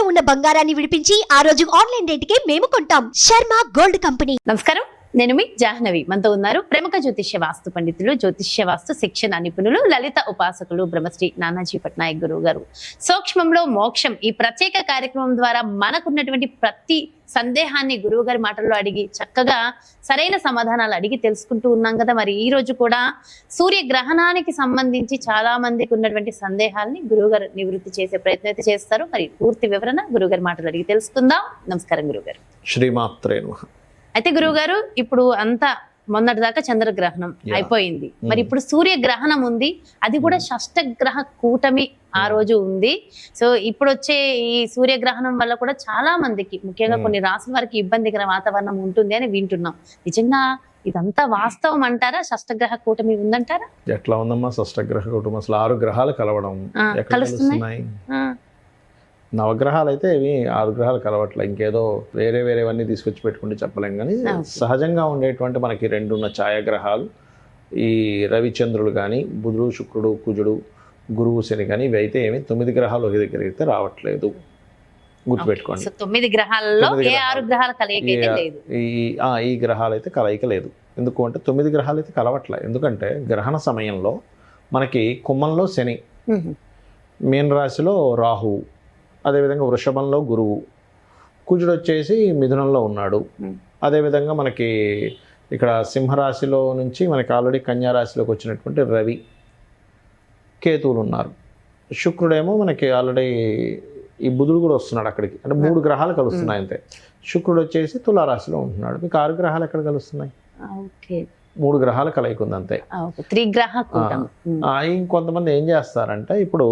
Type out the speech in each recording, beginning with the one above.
ఉన్న బంగారాన్ని విడిపించి ఆ రోజు ఆన్లైన్ రేటుకే మేము కొంటాం. Sharma gold company. నమస్కారం, నేను మీ జాహ్నవి. మనతో ఉన్నారు ప్రముఖ జ్యోతిష్య వాస్తు పండితులు, జ్యోతిష్య వాస్తు శిక్షణ నిపుణులు, లలిత ఉపాసకులు బ్రహ్మశ్రీ నానాజీ పట్నాయక్ గురువు గారు. సూక్ష్మంలో మోక్షం ఈ ప్రత్యేక కార్యక్రమం ద్వారా మనకున్నటువంటి ప్రతి సందేహాన్ని గురువు గారి మాటల్లో అడిగి చక్కగా సరైన సమాధానాలు అడిగి తెలుసుకుంటూ ఉన్నాం కదా. మరి ఈ రోజు కూడా సూర్యగ్రహణానికి సంబంధించి చాలా మందికి ఉన్నటువంటి సందేహాలని గురువు గారు నివృత్తి చేసే ప్రయత్నం అయితే చేస్తారు. మరి పూర్తి వివరణ గురువు గారి మాటలు అడిగి తెలుసుకుందాం. నమస్కారం గురువు గారు. శ్రీమాత్రే నమః. అయితే గురువు గారు, ఇప్పుడు అంతా మొన్నటి దాకా చంద్రగ్రహణం అయిపోయింది. మరి ఇప్పుడు సూర్యగ్రహణం ఉంది, అది కూడా షష్టగ్రహ కూటమి ఆ రోజు ఉంది. సో ఇప్పుడు వచ్చే ఈ సూర్యగ్రహణం వల్ల కూడా చాలా మందికి, ముఖ్యంగా కొన్ని రాసుల వారికి ఇబ్బందికర వాతావరణం ఉంటుంది అని వింటున్నాం. నిజంగా ఇదంతా వాస్తవం అంటారా? షష్టగ్రహ కూటమి ఉందంటారా? ఎట్లా ఉందమ్మా షష్టగ్రహ కూటమి? అసలు 6 గ్రహాలు కలవడం ఎక్కడ కలుస్తున్నాయి? నవగ్రహాలు అయితే ఇవి 6 గ్రహాలు కలవట్లే. ఇంకేదో వేరేవన్నీ తీసుకొచ్చి పెట్టుకుంటే చెప్పలేం. కానీ సహజంగా ఉండేటువంటి మనకి 2 ఉన్న ఛాయాగ్రహాలు, ఈ రవిచంద్రులు కానీ, బుధుడు శుక్రుడు కుజుడు గురువు శని కానీ, ఇవి అయితే ఏమి 9 గ్రహాలు ఒకే దగ్గర అయితే రావట్లేదు. గుర్తుపెట్టుకోండి. 9 గ్రహాలలో ఏ 6 గ్రహాల కలయిక లేదు. ఈ గ్రహాలు అయితే కలయిక లేదు. ఎందుకు అంటే 9 గ్రహాలు అయితే కలవట్లే. ఎందుకంటే గ్రహణ సమయంలో మనకి కుంభంలో శని, మీన రాశిలో రాహువు, అదేవిధంగా వృషభంలో గురువు, కుజుడు వచ్చేసి మిథునంలో ఉన్నాడు. అదేవిధంగా మనకి ఇక్కడ సింహరాశిలో నుంచి మనకి ఆల్రెడీ కన్యారాశిలోకి వచ్చినటువంటి రవి, కేతువులు ఉన్నారు. శుక్రుడేమో మనకి ఆల్రెడీ ఈ బుధుడు కూడా వస్తున్నాడు అక్కడికి. అంటే 3 గ్రహాలు కలుస్తున్నాయి అంతే. శుక్రుడు వచ్చేసి తులారాశిలో ఉంటున్నాడు. మీకు 6 గ్రహాలు ఎక్కడ కలుస్తున్నాయి? 3 గ్రహాలు కలయికుంది అంతే. ఇంకొంతమంది ఏం చేస్తారంటే, ఇప్పుడు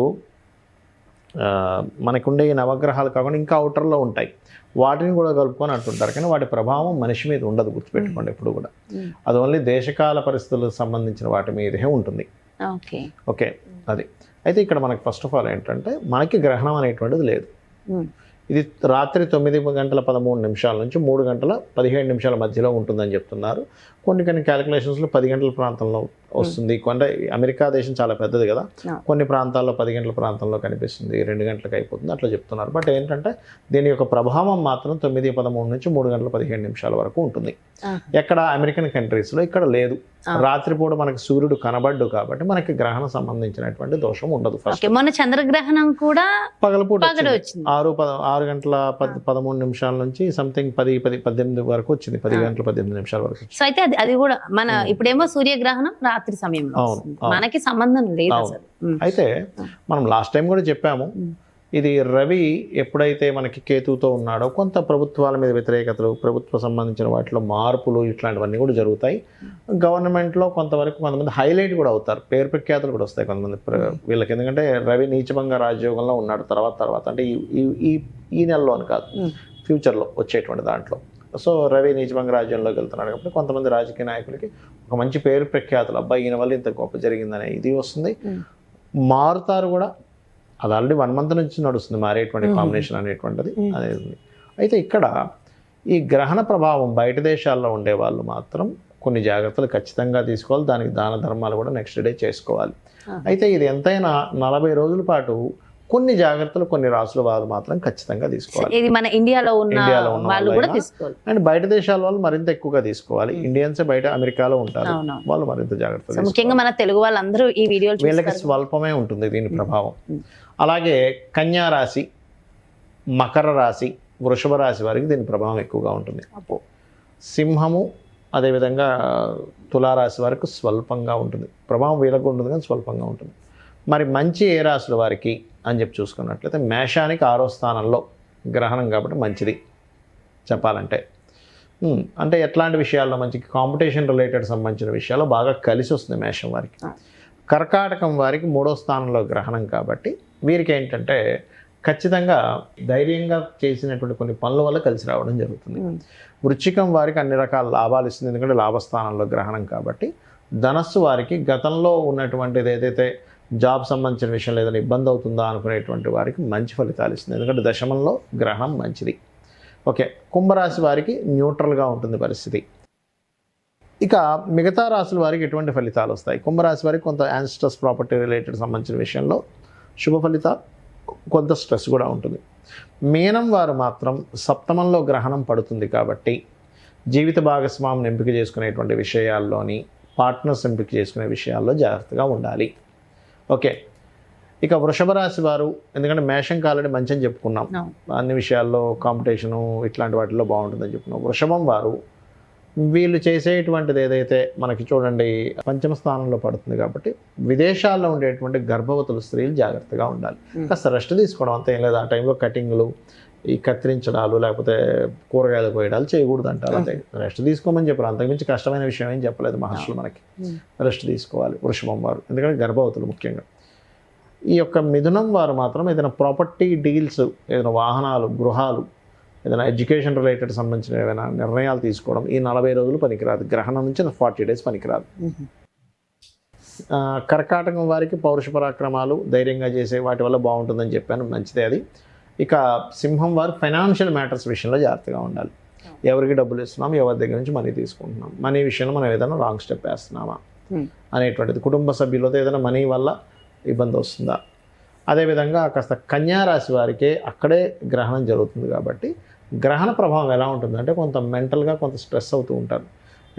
మనకుండే ఈ నవగ్రహాలు కాకుండా ఇంకా అవుటర్లో ఉంటాయి, వాటిని కూడా కలుపుకొని అంటుంటారు. కానీ వాటి ప్రభావం మనిషి మీద ఉండదు, గుర్తుపెట్టుకోండి ఎప్పుడు కూడా. అది ఓన్లీ దేశకాల పరిస్థితులకు సంబంధించిన వాటి మీదే ఉంటుంది. ఓకే, అది అయితే ఇక్కడ మనకి ఫస్ట్ ఆఫ్ ఆల్ ఏంటంటే, మనకి గ్రహణం అనేటువంటిది లేదు. ఇది రాత్రి 9:13 నుంచి 3:17 మధ్యలో ఉంటుందని చెప్తున్నారు. కొన్ని క్యాలిక్యులేషన్స్లో 10 గంటల ప్రాంతంలో వస్తుంది. అమెరికా దేశం చాలా పెద్దది కదా, కొన్ని ప్రాంతాల్లో 10 గంటల ప్రాంతంలో కనిపిస్తుంది, 2 గంటలకు అయిపోతుంది, అట్లా చెప్తున్నారు. బట్ ఏంటంటే దీని యొక్క ప్రభావం మాత్రం 9:13 నుంచి 3:17 వరకు ఉంటుంది. ఎక్కడ అమెరికన్ కంట్రీస్లో ఇక్కడ లేదు. రాత్రిపూట మనకి సూర్యుడు కనబడ్డు కాబట్టి మనకి గ్రహణం సంబంధించినటువంటి దోషం ఉండదు. మొన్న చంద్రగ్రహణం కూడా పగలపూట 6:13 నుంచి సంథింగ్ 10-18 వరకు వచ్చింది. 10:18 వరకు. సో అయితే అది కూడా మన ఇప్పుడేమో సూర్యగ్రహణం రాత్రి సమయంలో, మనకి సంబంధం లేదు అసలు. అయితే మనం లాస్ట్ టైం కూడా చెప్పాము, ఇది రవి ఎప్పుడైతే మనకి కేతువుతో ఉన్నాడో కొంత ప్రభుత్వాల మీద వ్యతిరేకతలు, ప్రభుత్వ సంబంధించిన వాటిలో మార్పులు ఇట్లాంటివన్నీ కూడా జరుగుతాయి. గవర్నమెంట్లో కొంతమంది హైలైట్ కూడా అవుతారు, పేరు ప్రఖ్యాతులు కూడా వస్తాయి కొంతమంది వీళ్ళకి. ఎందుకంటే రవి నీచభంగ రాజయోగంలో ఉన్నాడు తర్వాత అంటే ఈ నెలలో అని కాదు, ఫ్యూచర్లో వచ్చేటువంటి దాంట్లో. సో రవి నీచభంగ రాజ్యంలోకి వెళ్తున్నాడు కాబట్టి కొంతమంది రాజకీయ నాయకులకి ఒక మంచి పేరు ప్రఖ్యాతులు, అబ్బాయి ఈయన వల్ల ఇంత గొప్ప జరిగిందనే ఇది వస్తుంది. మారుతారు కూడా. అది ఆల్రెడీ 1 మంత్ నుంచి నడుస్తుంది మారేటువంటి కాంబినేషన్ అనేటువంటిది అనేది. అయితే ఇక్కడ ఈ గ్రహణ ప్రభావం బయట దేశాల్లో ఉండే వాళ్ళు మాత్రం కొన్ని జాగ్రత్తలు ఖచ్చితంగా తీసుకోవాలి. దానికి దాన ధర్మాలు కూడా నెక్స్ట్ డే చేసుకోవాలి. అయితే ఇది ఎంతైనా 40 రోజుల పాటు కొన్ని జాగ్రత్తలు కొన్ని రాసుల వాళ్ళు మాత్రం ఖచ్చితంగా తీసుకోవాలి. ఇది మన ఇండియాలో ఉన్న వాళ్ళు కూడా తీసుకోవాలి. అండ్ బయట దేశాల వాళ్ళు మరింత ఎక్కువగా తీసుకోవాలి. ఇండియన్స్ బయట అమెరికాలో ఉంటారు, వాళ్ళు మరింత జాగ్రత్తలు. ముఖ్యంగా మన తెలుగు వాళ్ళందరూ ఈ వీడియో వీళ్ళకి స్వల్పమే ఉంటుంది దీని ప్రభావం. అలాగే కన్యా రాశి, మకర రాశి, వృషభ రాశి వారికి దీని ప్రభావం ఎక్కువగా ఉంటుంది. సింహము అదేవిధంగా తులారాశి వారికి స్వల్పంగా ఉంటుంది. ప్రభావం వీళ్ళకు ఉంటుంది కానీ స్వల్పంగా ఉంటుంది. మరి మంచి ఏ రాశుల వారికి అని చెప్పి చూసుకున్నట్లయితే, మేషానికి 6వ స్థానంలో గ్రహణం కాబట్టి మంచిది చెప్పాలంటే. అంటే ఎట్లాంటి విషయాల్లో మంచి కాంపిటీషన్ రిలేటెడ్ సంబంధించిన విషయాల్లో బాగా కలిసి వస్తుంది మేషం వారికి. కర్కాటకం వారికి 3వ స్థానంలో గ్రహణం కాబట్టి వీరికి ఏంటంటే ఖచ్చితంగా ధైర్యంగా చేసినటువంటి కొన్ని పనుల వల్ల కలిసి రావడం జరుగుతుంది. వృశ్చికం వారికి అన్ని రకాల లాభాలు ఇస్తుంది, ఎందుకంటే లాభస్థానంలో గ్రహణం కాబట్టి. ధనస్సు వారికి గతంలో ఉన్నటువంటిది ఏదైతే జాబ్ సంబంధించిన విషయంలో ఏదైనా ఇబ్బంది అవుతుందా అనుకునేటువంటి వారికి మంచి ఫలితాలు ఇస్తుంది, ఎందుకంటే దశమంలో గ్రహణం మంచిది. ఓకే, కుంభరాశి వారికి న్యూట్రల్గా ఉంటుంది పరిస్థితి. ఇక మిగతా రాశుల వారికి ఎటువంటి ఫలితాలు వస్తాయి? కుంభరాశి వారికి కొంత యాన్స్టర్స్ ప్రాపర్టీ రిలేటెడ్ సంబంధించిన విషయంలో శుభ ఫలితాలు, కొంత స్ట్రెస్ కూడా ఉంటుంది. మీనం వారు మాత్రం సప్తమంలో గ్రహణం పడుతుంది కాబట్టి జీవిత భాగస్వామిని ఎంపిక చేసుకునేటువంటి విషయాల్లోని, పార్ట్నర్స్ ఎంపిక చేసుకునే విషయాల్లో జాగ్రత్తగా ఉండాలి. ఓకే, ఇక వృషభ రాశి వారు, ఎందుకంటే మేషం కాలని మంచి అని చెప్పుకున్నాం, అన్ని విషయాల్లో కాంపిటీషను ఇట్లాంటి వాటిల్లో బాగుంటుందని చెప్పుకున్నాం. వృషభం వారు వీళ్ళు చేసేటువంటిది ఏదైతే మనకి చూడండి పంచమ స్థానంలో పడుతుంది కాబట్టి విదేశాల్లో ఉండేటువంటి గర్భవతులు స్త్రీలు జాగ్రత్తగా ఉండాలి. కాస్త రెస్ట్ తీసుకోవడం అంతే, ఏం లేదు. ఆ టైంలో కటింగ్లు, ఈ కత్తిరించడాలు, లేకపోతే కూరగాయలు కోయడాలు చేయకూడదు అంటారు. అంతే, రెస్ట్ తీసుకోమని చెప్పారు. అంతకుమించి కష్టమైన విషయం ఏం చెప్పలేదు మహర్షులు మనకి. రెస్ట్ తీసుకోవాలి వృషభం వారు, ఎందుకంటే గర్భవతులు ముఖ్యంగా. ఈ యొక్క మిథునం వారు మాత్రం ఏదైనా ప్రాపర్టీ డీల్స్, ఏదైనా వాహనాలు, గృహాలు, ఏదైనా ఎడ్యుకేషన్ రిలేటెడ్ సంబంధించిన ఏదైనా నిర్ణయాలు తీసుకోవడం ఈ 40 రోజులు పనికిరాదు. గ్రహణం నుంచి 40 డేస్ పనికిరాదు. కర్కాటకం వారికి పౌరుష పరాక్రమాలు, ధైర్యంగా చేసే వాటి వల్ల బాగుంటుందని చెప్పాను, మంచిదే అది. ఇక సింహం వారు ఫైనాన్షియల్ మ్యాటర్స్ విషయంలో జాగ్రత్తగా ఉండాలి. ఎవరికి డబ్బులు ఇస్తున్నాం, ఎవరి దగ్గర నుంచి మనీ తీసుకుంటున్నాం, మనీ విషయంలో మనం ఏదైనా రాంగ్ స్టెప్ వేస్తున్నామా అనేటువంటిది, కుటుంబ సభ్యులతో ఏదైనా మనీ వల్ల ఇబ్బంది వస్తుందా. అదేవిధంగా కాస్త కన్యా రాశి వారికి అక్కడే గ్రహణం జరుగుతుంది కాబట్టి గ్రహణ ప్రభావం ఎలా ఉంటుందంటే కొంత మెంటల్గా కొంత స్ట్రెస్ అవుతూ ఉంటారు.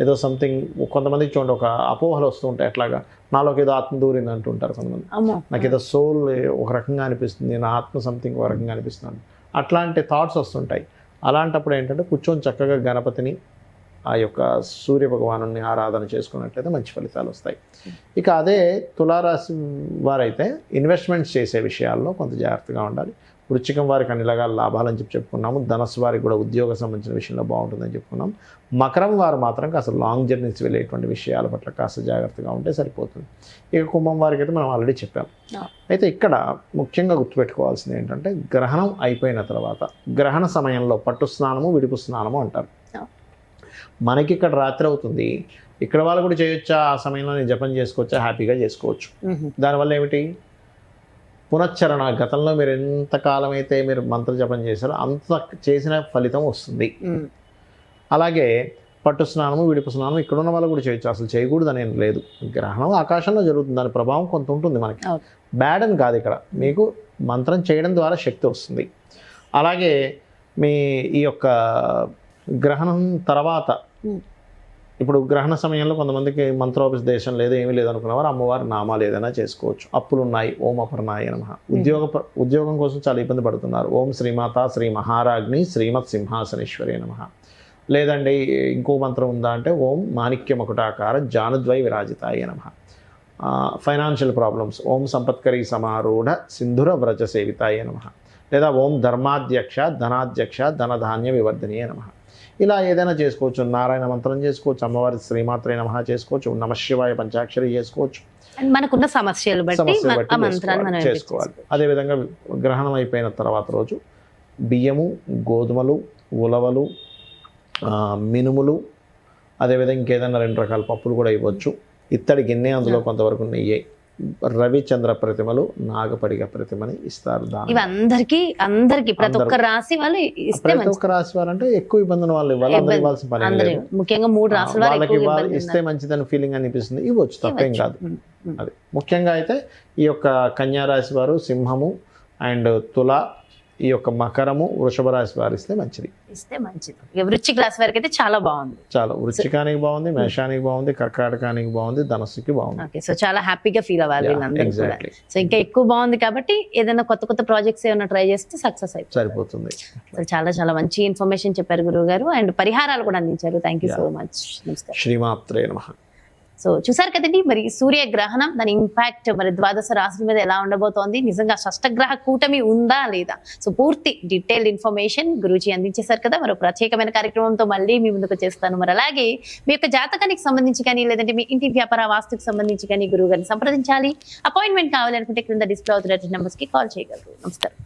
ఏదో సంథింగ్, కొంతమందికి చూడండి ఒక అపోహలు వస్తూ ఉంటాయి, ఎట్లాగా నాలోకి ఏదో ఆత్మ దూరింది అంటుంటారు కొంతమంది. నాకు ఏదో సోల్ ఒక రకంగా అనిపిస్తుంది, నా ఆత్మ సంథింగ్ ఒక రకంగా అనిపిస్తుంది, అట్లాంటి థాట్స్ వస్తుంటాయి. అలాంటప్పుడు ఏంటంటే కూర్చొని చక్కగా గణపతిని, ఆ యొక్క సూర్య భగవాను ఆరాధన చేసుకున్నట్లయితే మంచి ఫలితాలు వస్తాయి. ఇక అదే తులారాశి వారైతే ఇన్వెస్ట్మెంట్స్ చేసే విషయాల్లో కొంత జాగ్రత్తగా ఉండాలి. వృశ్చికం వారికి అన్ని రకాల లాభాలని చెప్పుకున్నాము. ధనస్సు వారికి కూడా ఉద్యోగ సంబంధించిన విషయంలో బాగుంటుందని చెప్పుకున్నాం. మకరం వారు మాత్రం కాస్త లాంగ్ జర్నీస్ వెళ్ళేటువంటి విషయాల పట్ల కాస్త జాగ్రత్తగా ఉంటే సరిపోతుంది. ఇక కుంభం వారికి అయితే మనం ఆల్రెడీ చెప్పాం. అయితే ఇక్కడ ముఖ్యంగా గుర్తుపెట్టుకోవాల్సింది ఏంటంటే గ్రహణం అయిపోయిన తర్వాత గ్రహణ సమయంలో పట్టు స్నానము, విడుపు స్నానము అంటారు. మనకి ఇక్కడ రాత్రి అవుతుంది, ఇక్కడ వాళ్ళు కూడా చేయొచ్చా, ఆ సమయంలో నేను జపం చేసుకోవచ్చా, హ్యాపీగా చేసుకోవచ్చు. దానివల్ల ఏమిటి, పునశ్చరణ, గతంలో మీరు ఎంతకాలం అయితే మీరు మంత్ర జపం చేశారో అంత చేసిన ఫలితం వస్తుంది. అలాగే పట్టు స్నానము, విడుపు స్నానం ఇక్కడ ఉన్న వాళ్ళు కూడా చేయొచ్చు, అసలు చేయకూడదు అనేది లేదు. గ్రహణం ఆకాశంలో జరుగుతుంది, దాని ప్రభావం కొంత ఉంటుంది మనకి, బ్యాడ్ అని కాదు. ఇక్కడ మీకు మంత్రం చేయడం ద్వారా శక్తి వస్తుంది. అలాగే మీ ఈ యొక్క గ్రహణం తర్వాత, ఇప్పుడు గ్రహణ సమయంలో కొంతమందికి మంత్రోపదేశం లేదు, ఏమీ లేదు అనుకున్నవారు అమ్మవారి నామాలు ఏదైనా చేసుకోవచ్చు. అప్పులు ఉన్నాయి, ఓం అపర్ణాయ నమః. ఉద్యోగం కోసం చాలా ఇబ్బంది పడుతున్నారు, ఓం శ్రీమాత శ్రీ మహారాజ్ని శ్రీమత్ సింహాసనేశ్వరి నమః. లేదండి ఇంకో మంత్రం ఉందా అంటే ఓం మాణిక్య మకుటాకార జానుద్వై విరాజితాయ నమః. ఫైనాన్షియల్ ప్రాబ్లమ్స్, ఓం సంపత్కరీ సమారూఢ సింధుర వ్రజ సేవితాయ నమః. లేదా ఓం ధర్మాధ్యక్ష ధనాధ్యక్ష ధనధాన్య వివర్ధనీయ నమః. ఇలా ఏదైనా చేసుకోవచ్చు. నారాయణ మంత్రం చేసుకోవచ్చు, అమ్మవారి శ్రీమాత్రే నమః చేసుకోవచ్చు, నమశివాయ పంచాక్షరి చేసుకోవచ్చు. మనకున్న సమస్యలు బట్టి చేసుకోవాలి. అదేవిధంగా గ్రహణం అయిపోయిన తర్వాత రోజు బియ్యము, గోధుమలు, ఉలవలు, మినుములు, అదేవిధంగా ఇంకేదైనా 2 రకాల పప్పులు కూడా ఇవ్వచ్చు. ఇత్తడి గిన్నె, అందులో కొంతవరకు నెయ్యి, రవిచంద్ర ప్రతిమలు, నాగపడిగ ప్రతిమని ఇస్తారు. ఇవి అందరికి ప్రతి ఒక్క రాశి వాళ్ళు ఇస్తే, ప్రతి ఒక్క రాశి వారు అంటే ఎక్కువ ఇబ్బందులు వాళ్ళు ఇవ్వాల్సిన పని లేదు. ముఖ్యంగా 3 రాశుల వాళ్ళకి ఇస్తే మంచిదని ఫీలింగ్ అనిపిస్తుంది, ఇవ్వచ్చు, తప్పేం కాదు. అది ముఖ్యంగా అయితే ఈ యొక్క కన్యా రాశి వారు, సింహము అండ్ తుల, ఈ యొక్క మకరము, వృషభ రాశి వారు ఇస్తే మంచిది. వృశ్చిక రాశి వారికి అయితే చాలా బాగుంది. చాలా వృశ్చికానికి బాగుంది, మేషానికి బాగుంది, కర్కాటకానికి బాగుంది, ధనస్సుకి బాగుంది. సో చాలా హ్యాపీగా ఫీల్ అవ్వాలి. సో ఇంకా ఎక్కువ బాగుంది కాబట్టి ఏదైనా కొత్త ప్రాజెక్ట్స్ ఏమైనా ట్రై చేస్తే సక్సెస్ అయిపోతుంది, సరిపోతుంది. సో చాలా మంచి ఇన్ఫర్మేషన్ చెప్పారు గురువు గారు, అండ్ పరిహారాలు కూడా అందించారు. Thank you so much. నమస్కారం. శ్రీమాత్రే నమః. సో చూసారు కదండి, మరి సూర్యగ్రహణం దాని ఇంపాక్ట్ మరి ద్వాదశ రాశుల మీద ఎలా ఉండబోతోంది, నిజంగా షష్టగ్రహ కూటమి ఉందా లేదా, సో పూర్తి డీటెయిల్డ్ ఇన్ఫర్మేషన్ గురూజీ అందించేశారు కదా. మరో ప్రత్యేకమైన కార్యక్రమంతో మళ్ళీ మీ ముందుకు చేస్తాను. మరి అలాగే మీ యొక్క జాతకానికి సంబంధించి కానీ, లేదంటే మీ ఇంటి వ్యాపార వాస్తుకు సంబంధించి కానీ గురువు గారిని సంప్రదించాలి, అపాయింట్మెంట్ కావాలనుకుంటే క్రింద డిస్ప్లే అవుతున్న నెంబర్స్ కి కాల్ చేయగలరు. నమస్కారం.